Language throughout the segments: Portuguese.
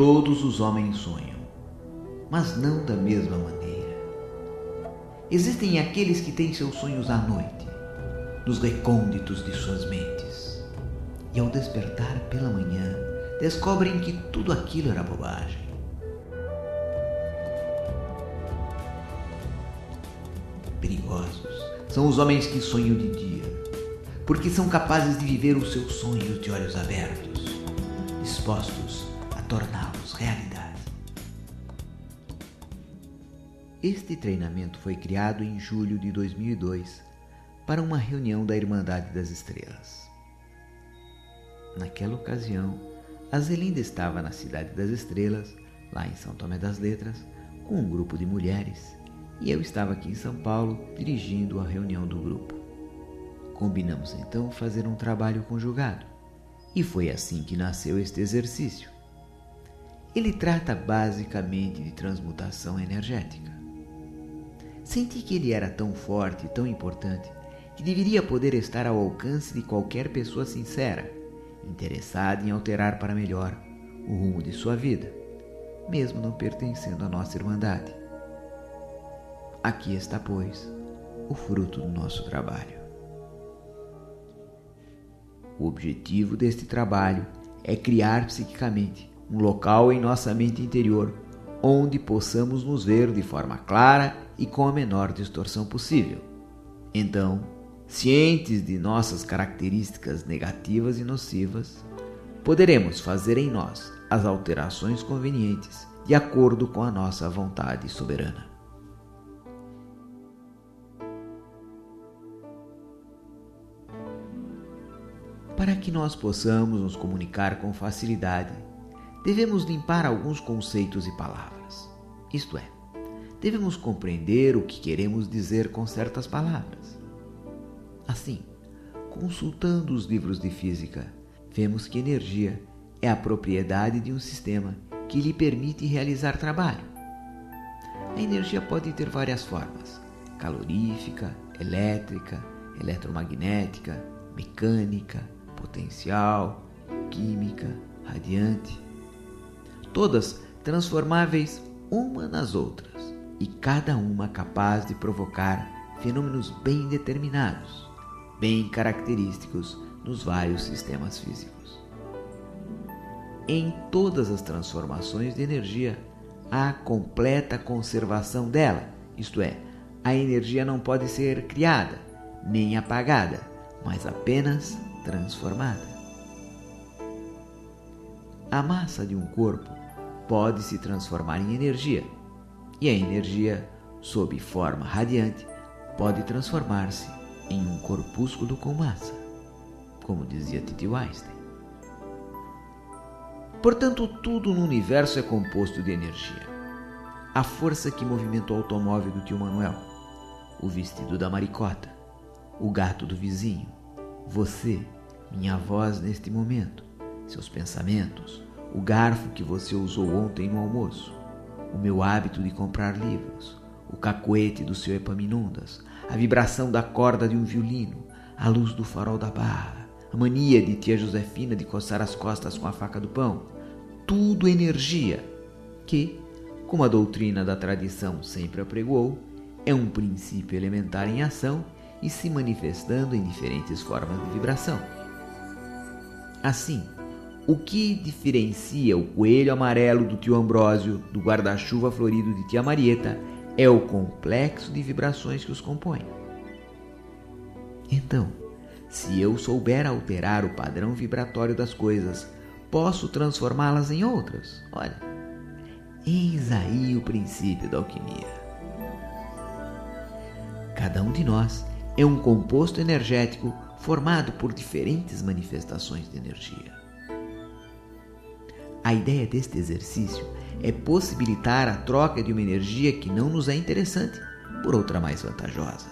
Todos os homens sonham, mas não da mesma maneira. Existem aqueles que têm seus sonhos à noite, nos recônditos de suas mentes, e ao despertar pela manhã, descobrem que tudo aquilo era bobagem. Perigosos são os homens que sonham de dia, porque são capazes de viver os seus sonhos de olhos abertos, dispostos a torná-los realidade. Este treinamento foi criado em julho de 2002 para uma reunião da Irmandade das Estrelas. Naquela ocasião, a Zelinda estava na Cidade das Estrelas, lá em São Tomé das Letras, com um grupo de mulheres, e eu estava aqui em São Paulo dirigindo a reunião do grupo. Combinamos então fazer um trabalho conjugado, e foi assim que nasceu este exercício. Ele trata basicamente de transmutação energética. Senti que ele era tão forte e tão importante que deveria poder estar ao alcance de qualquer pessoa sincera, interessada em alterar para melhor o rumo de sua vida, mesmo não pertencendo à nossa Irmandade. Aqui está, pois, o fruto do nosso trabalho. O objetivo deste trabalho é criar psiquicamente um local em nossa mente interior onde possamos nos ver de forma clara e com a menor distorção possível. Então, cientes de nossas características negativas e nocivas, poderemos fazer em nós as alterações convenientes de acordo com a nossa vontade soberana. Para que nós possamos nos comunicar com facilidade, devemos limpar alguns conceitos e palavras. Isto é, devemos compreender o que queremos dizer com certas palavras. Assim, consultando os livros de física, vemos que energia é a propriedade de um sistema que lhe permite realizar trabalho. A energia pode ter várias formas: calorífica, elétrica, eletromagnética, mecânica, potencial, química, radiante. Todas transformáveis uma nas outras e cada uma capaz de provocar fenômenos bem determinados, bem característicos nos vários sistemas físicos. Em todas as transformações de energia, há completa conservação dela, isto é, a energia não pode ser criada nem apagada, mas apenas transformada. A massa de um corpo pode se transformar em energia, e a energia, sob forma radiante, pode transformar-se em um corpúsculo com massa, como dizia T.T. Einstein. Portanto, tudo no universo é composto de energia. A força que movimenta o automóvel do tio Manuel, o vestido da maricota, o gato do vizinho, você, minha voz neste momento, seus pensamentos, o garfo que você usou ontem no almoço, o meu hábito de comprar livros, o cacoete do seu Epaminondas, a vibração da corda de um violino, a luz do farol da barra, a mania de tia Josefina de coçar as costas com a faca do pão, tudo energia, que, como a doutrina da tradição sempre apregoou, é um princípio elementar em ação e se manifestando em diferentes formas de vibração. Assim, o que diferencia o coelho amarelo do tio Ambrósio do guarda-chuva florido de tia Marieta é o complexo de vibrações que os compõe. Então, se eu souber alterar o padrão vibratório das coisas, posso transformá-las em outras. Olha, eis aí o princípio da alquimia. Cada um de nós é um composto energético formado por diferentes manifestações de energia. A ideia deste exercício é possibilitar a troca de uma energia que não nos é interessante por outra mais vantajosa.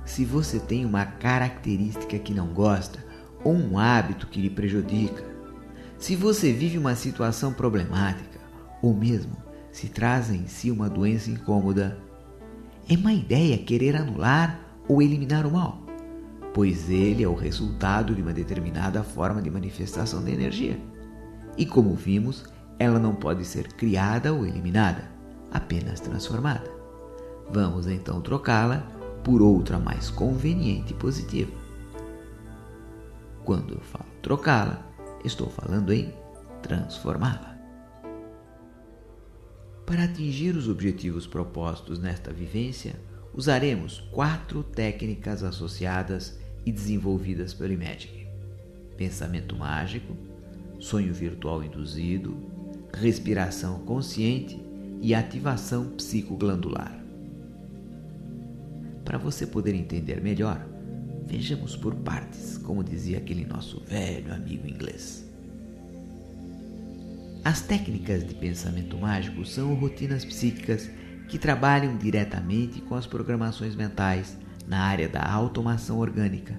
Se você tem uma característica que não gosta ou um hábito que lhe prejudica, se você vive uma situação problemática ou mesmo se traz em si uma doença incômoda, é má ideia querer anular ou eliminar o mal, pois ele é o resultado de uma determinada forma de manifestação de energia. E como vimos, ela não pode ser criada ou eliminada, apenas transformada. Vamos então trocá-la por outra mais conveniente e positiva. Quando eu falo trocá-la, estou falando em transformá-la. Para atingir os objetivos propostos nesta vivência, usaremos 4 técnicas associadas e desenvolvidas pelo Imagic: pensamento mágico, sonho virtual induzido, respiração consciente e ativação psicoglandular. Para você poder entender melhor, vejamos por partes, como dizia aquele nosso velho amigo inglês. As técnicas de pensamento mágico são rotinas psíquicas que trabalham diretamente com as programações mentais na área da automação orgânica,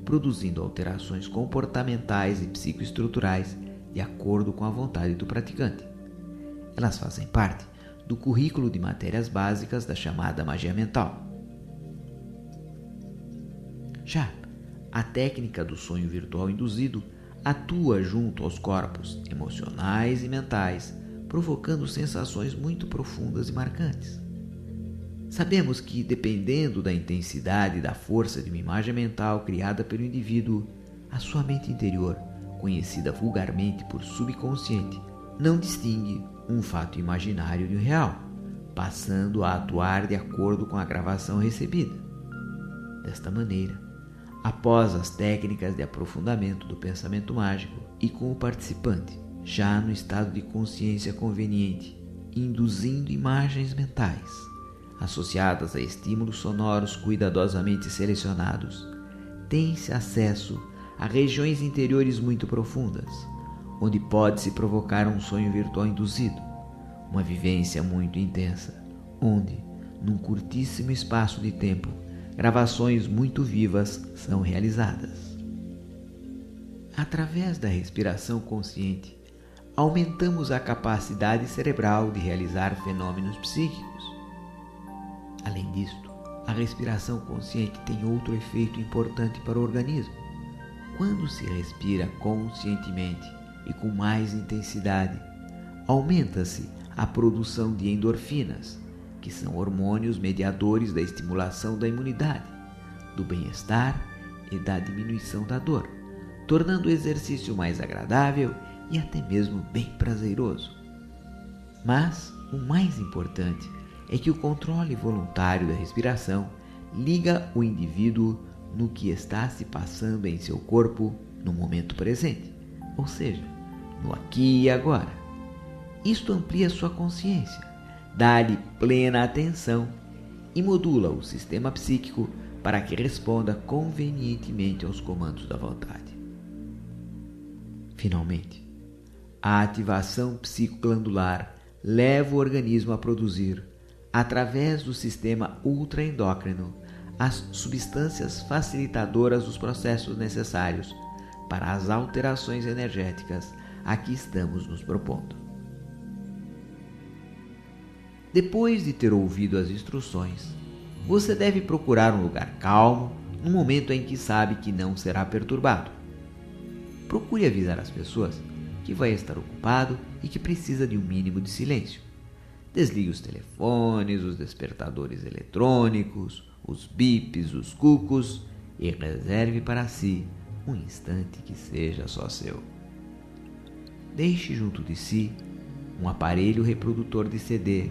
produzindo alterações comportamentais e psicoestruturais de acordo com a vontade do praticante. Elas fazem parte do currículo de matérias básicas da chamada magia mental. Já a técnica do sonho virtual induzido atua junto aos corpos emocionais e mentais, provocando sensações muito profundas e marcantes. Sabemos que, dependendo da intensidade e da força de uma imagem mental criada pelo indivíduo, a sua mente interior, conhecida vulgarmente por subconsciente, não distingue um fato imaginário de um real, passando a atuar de acordo com a gravação recebida. Desta maneira, após as técnicas de aprofundamento do pensamento mágico e com o participante já no estado de consciência conveniente, induzindo imagens mentais associadas a estímulos sonoros cuidadosamente selecionados, tem-se acesso a regiões interiores muito profundas, onde pode-se provocar um sonho virtual induzido, uma vivência muito intensa, onde, num curtíssimo espaço de tempo, gravações muito vivas são realizadas. Através da respiração consciente, aumentamos a capacidade cerebral de realizar fenômenos psíquicos. Além disto, a respiração consciente tem outro efeito importante para o organismo. Quando se respira conscientemente e com mais intensidade, aumenta-se a produção de endorfinas, que são hormônios mediadores da estimulação da imunidade, do bem-estar e da diminuição da dor, tornando o exercício mais agradável e até mesmo bem prazeroso. Mas o mais importante é que o controle voluntário da respiração liga o indivíduo no que está se passando em seu corpo no momento presente, ou seja, no aqui e agora. Isto amplia sua consciência, dá-lhe plena atenção e modula o sistema psíquico para que responda convenientemente aos comandos da vontade. Finalmente, a ativação psicoglandular leva o organismo a produzir, através do sistema ultraendócrino, as substâncias facilitadoras dos processos necessários para as alterações energéticas a que estamos nos propondo. Depois de ter ouvido as instruções, você deve procurar um lugar calmo, no momento em que sabe que não será perturbado. Procure avisar as pessoas que vai estar ocupado e que precisa de um mínimo de silêncio. Desligue os telefones, os despertadores eletrônicos, os bips, os cucos e reserve para si um instante que seja só seu. Deixe junto de si um aparelho reprodutor de CD,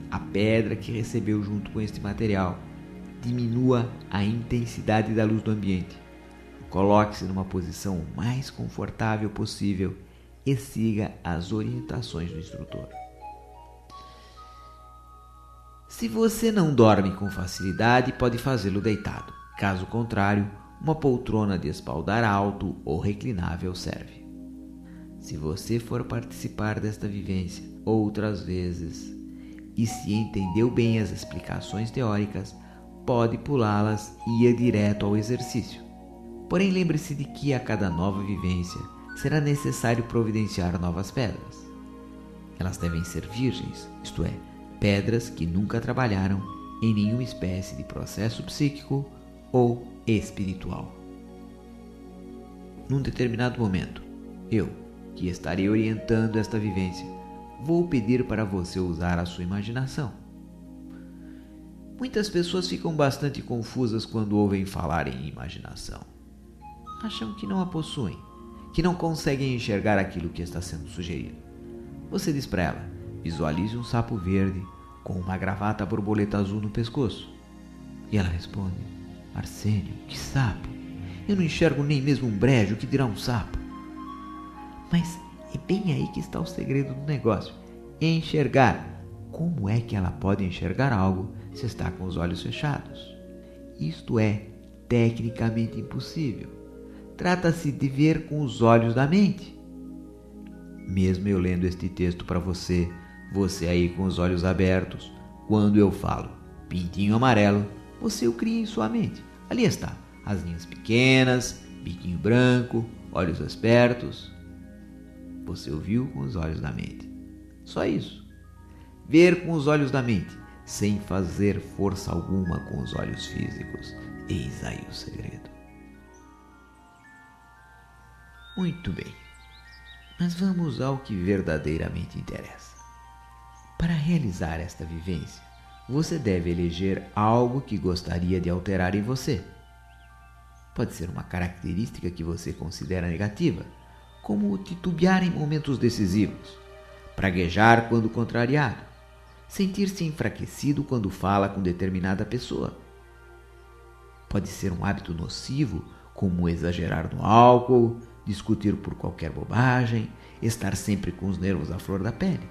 a pedra que recebeu junto com este material. Diminua a intensidade da luz do ambiente. Coloque-se numa posição o mais confortável possível e siga as orientações do instrutor. Se você não dorme com facilidade, pode fazê-lo deitado. Caso contrário, uma poltrona de espaldar alto ou reclinável serve. Se você for participar desta vivência outras vezes e se entendeu bem as explicações teóricas, pode pulá-las e ir direto ao exercício. Porém, lembre-se de que a cada nova vivência será necessário providenciar novas pedras. Elas devem ser virgens, isto é, pedras que nunca trabalharam em nenhuma espécie de processo psíquico ou espiritual. Num determinado momento, eu, que estarei orientando esta vivência, vou pedir para você usar a sua imaginação. Muitas pessoas ficam bastante confusas quando ouvem falar em imaginação. Acham que não a possuem, que não conseguem enxergar aquilo que está sendo sugerido. Você diz para ela: visualize um sapo verde com uma gravata borboleta azul no pescoço. E ela responde: Arsênio, que sapo? Eu não enxergo nem mesmo um brejo, que dirá um sapo? Mas é bem aí que está o segredo do negócio: enxergar. Como é que ela pode enxergar algo se está com os olhos fechados? Isto é tecnicamente impossível. Trata-se de ver com os olhos da mente. Mesmo eu lendo este texto para você, você aí com os olhos abertos, quando eu falo pintinho amarelo, você o cria em sua mente. Ali está, as linhas pequenas, biquinho branco, olhos espertos. Você o viu com os olhos da mente. Só isso. Ver com os olhos da mente, sem fazer força alguma com os olhos físicos. Eis aí o segredo. Muito bem, mas vamos ao que verdadeiramente interessa. Para realizar esta vivência, você deve eleger algo que gostaria de alterar em você. Pode ser uma característica que você considera negativa, como titubear em momentos decisivos, praguejar quando contrariado, sentir-se enfraquecido quando fala com determinada pessoa. Pode ser um hábito nocivo, como exagerar no álcool, discutir por qualquer bobagem, estar sempre com os nervos à flor da pele.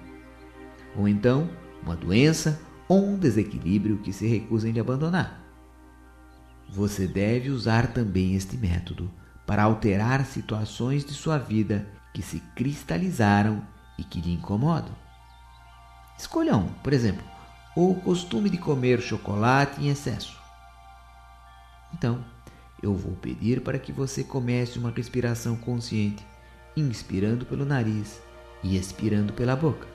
Ou então, uma doença ou um desequilíbrio que se recusa em lhe abandonar. Você deve usar também este método para alterar situações de sua vida que se cristalizaram e que lhe incomodam. Escolha um, por exemplo, o costume de comer chocolate em excesso. Então, eu vou pedir para que você comece uma respiração consciente, inspirando pelo nariz e expirando pela boca.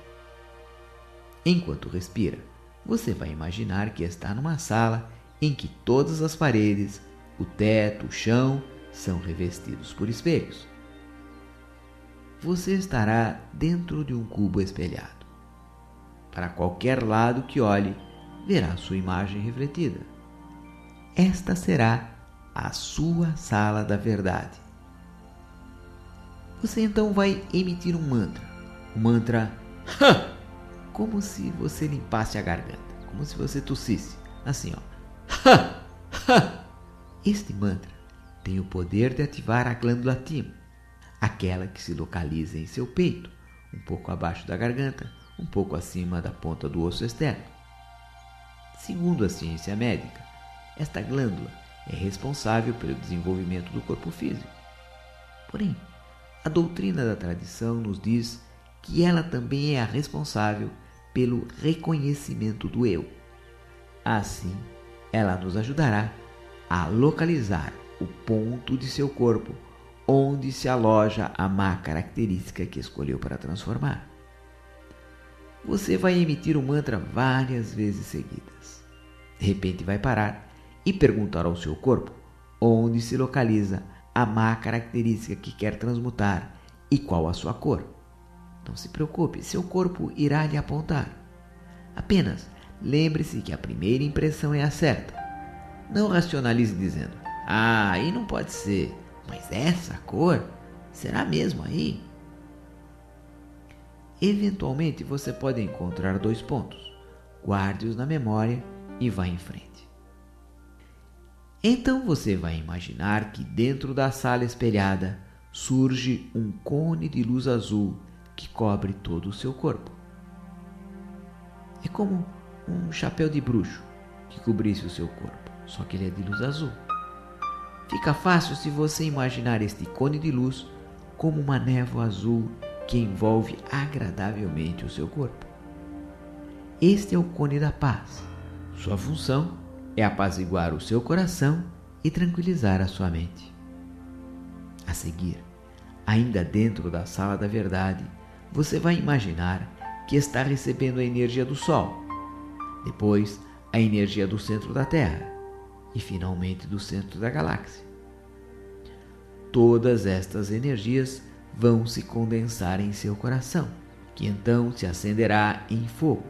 Enquanto respira, você vai imaginar que está numa sala em que todas as paredes, o teto, o chão são revestidos por espelhos. Você estará dentro de um cubo espelhado. Para qualquer lado que olhe, verá sua imagem refletida. Esta será a sua sala da verdade. Você então vai emitir um mantra. O mantra "Hã!", como se você limpasse a garganta, como se você tossisse, assim, ó. "Hã! Hã!". Este mantra tem o poder de ativar a glândula timo, aquela que se localiza em seu peito, um pouco abaixo da garganta, um pouco acima da ponta do osso externo. Segundo a ciência médica, esta glândula é responsável pelo desenvolvimento do corpo físico. Porém, a doutrina da tradição nos diz que ela também é a responsável pelo reconhecimento do eu. Assim, ela nos ajudará a localizar o ponto de seu corpo onde se aloja a má característica que escolheu para transformar. Você vai emitir o mantra várias vezes seguidas. De repente vai parar e perguntar ao seu corpo onde se localiza a má característica que quer transmutar e qual a sua cor. Não se preocupe, seu corpo irá lhe apontar. Apenas lembre-se que a primeira impressão é a certa. Não racionalize dizendo: aí não pode ser, mas essa cor, será mesmo aí? Eventualmente você pode encontrar 2 pontos. Guarde-os na memória e vá em frente. Então você vai imaginar que dentro da sala espelhada surge um cone de luz azul que cobre todo o seu corpo. É como um chapéu de bruxo que cobrisse o seu corpo, só que ele é de luz azul. Fica fácil se você imaginar este cone de luz como uma névoa azul que envolve agradavelmente o seu corpo. Este é o cone da paz. Sua função é apaziguar o seu coração e tranquilizar a sua mente. A seguir, ainda dentro da sala da verdade, você vai imaginar que está recebendo a energia do Sol, depois a energia do centro da Terra e finalmente do centro da galáxia. Todas estas energias vão se condensar em seu coração, que então se acenderá em fogo,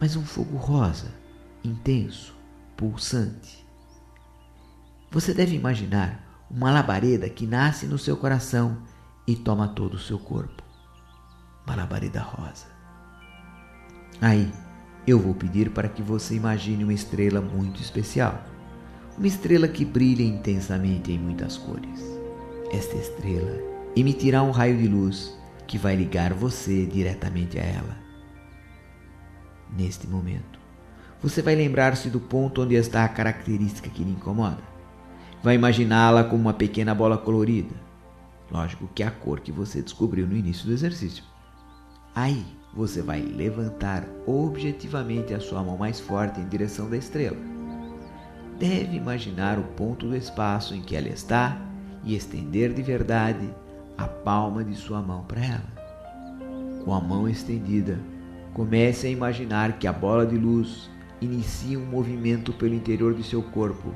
mas um fogo rosa, intenso, pulsante. Você deve imaginar uma labareda que nasce no seu coração e toma todo o seu corpo. Uma labareda rosa. Aí, eu vou pedir para que você imagine uma estrela muito especial. Uma estrela que brilha intensamente em muitas cores. Esta estrela emitirá um raio de luz que vai ligar você diretamente a ela. Neste momento, você vai lembrar-se do ponto onde está a característica que lhe incomoda. Vai imaginá-la como uma pequena bola colorida. Lógico que é a cor que você descobriu no início do exercício. Aí, você vai levantar objetivamente a sua mão mais forte em direção da estrela. Deve imaginar o ponto do espaço em que ela está e estender de verdade a palma de sua mão para ela. Com a mão estendida, comece a imaginar que a bola de luz inicia um movimento pelo interior de seu corpo,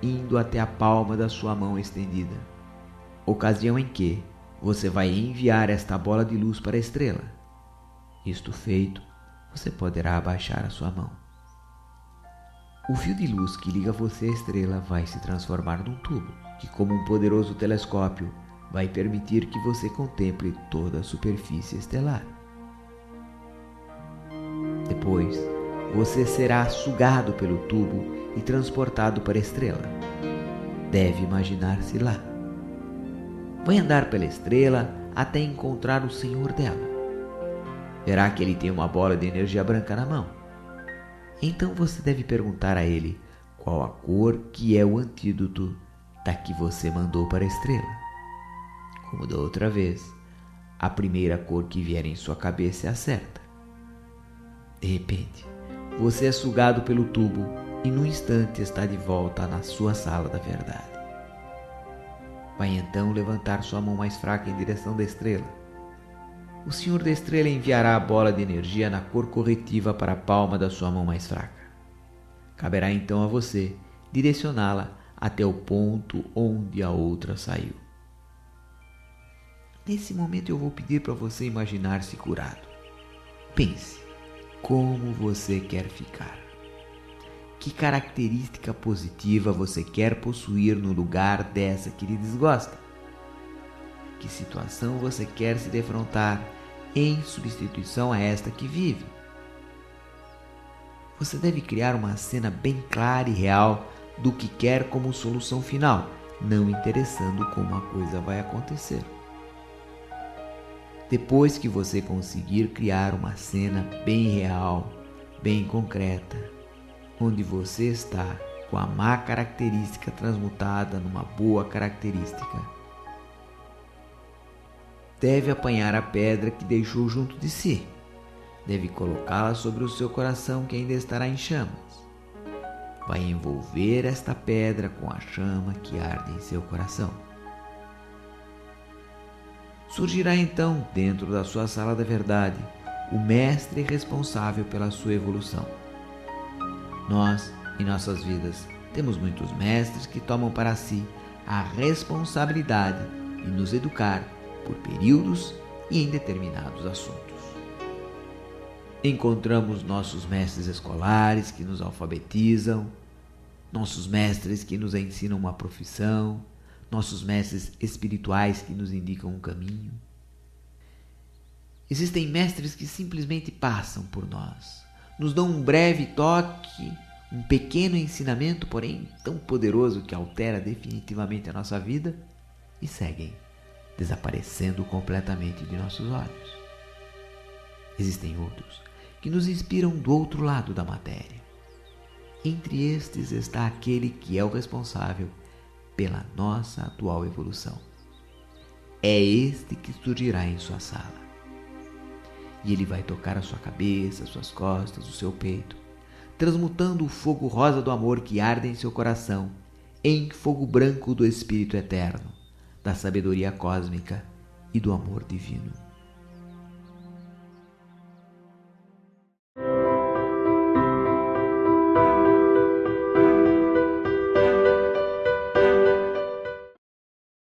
indo até a palma da sua mão estendida. Ocasião em que você vai enviar esta bola de luz para a estrela. Isto feito, você poderá abaixar a sua mão. O fio de luz que liga você à estrela vai se transformar num tubo, que, como um poderoso telescópio, vai permitir que você contemple toda a superfície estelar. Depois, você será sugado pelo tubo e transportado para a estrela. Deve imaginar-se lá. Vai andar pela estrela até encontrar o Senhor dela. Verá que ele tem uma bola de energia branca na mão. Então você deve perguntar a ele qual a cor que é o antídoto da que você mandou para a estrela. Como da outra vez, a primeira cor que vier em sua cabeça é a certa. De repente, você é sugado pelo tubo e no instante está de volta na sua sala da verdade. Vai então levantar sua mão mais fraca em direção da estrela. O Senhor da Estrela enviará a bola de energia na cor corretiva para a palma da sua mão mais fraca. Caberá então a você direcioná-la até o ponto onde a outra saiu. Nesse momento eu vou pedir para você imaginar-se curado. Pense como você quer ficar. Que característica positiva você quer possuir no lugar dessa que lhe desgosta? Que situação você quer se defrontar em substituição a esta que vive? Você deve criar uma cena bem clara e real do que quer como solução final, não interessando como a coisa vai acontecer. Depois que você conseguir criar uma cena bem real, bem concreta, onde você está com a má característica transmutada numa boa característica, deve apanhar a pedra que deixou junto de si. Deve colocá-la sobre o seu coração que ainda estará em chamas. Vai envolver esta pedra com a chama que arde em seu coração. Surgirá então, dentro da sua sala da verdade, o mestre responsável pela sua evolução. Nós, em nossas vidas, temos muitos mestres que tomam para si a responsabilidade de nos educar por períodos e em determinados assuntos. Encontramos nossos mestres escolares que nos alfabetizam, nossos mestres que nos ensinam uma profissão, nossos mestres espirituais que nos indicam um caminho. Existem mestres que simplesmente passam por nós, nos dão um breve toque, um pequeno ensinamento, porém tão poderoso que altera definitivamente a nossa vida e seguem, desaparecendo completamente de nossos olhos. Existem outros que nos inspiram do outro lado da matéria. Entre estes está aquele que é o responsável pela nossa atual evolução. É este que surgirá em sua sala. E ele vai tocar a sua cabeça, as suas costas, o seu peito, transmutando o fogo rosa do amor que arde em seu coração em fogo branco do Espírito Eterno, da sabedoria cósmica e do amor divino.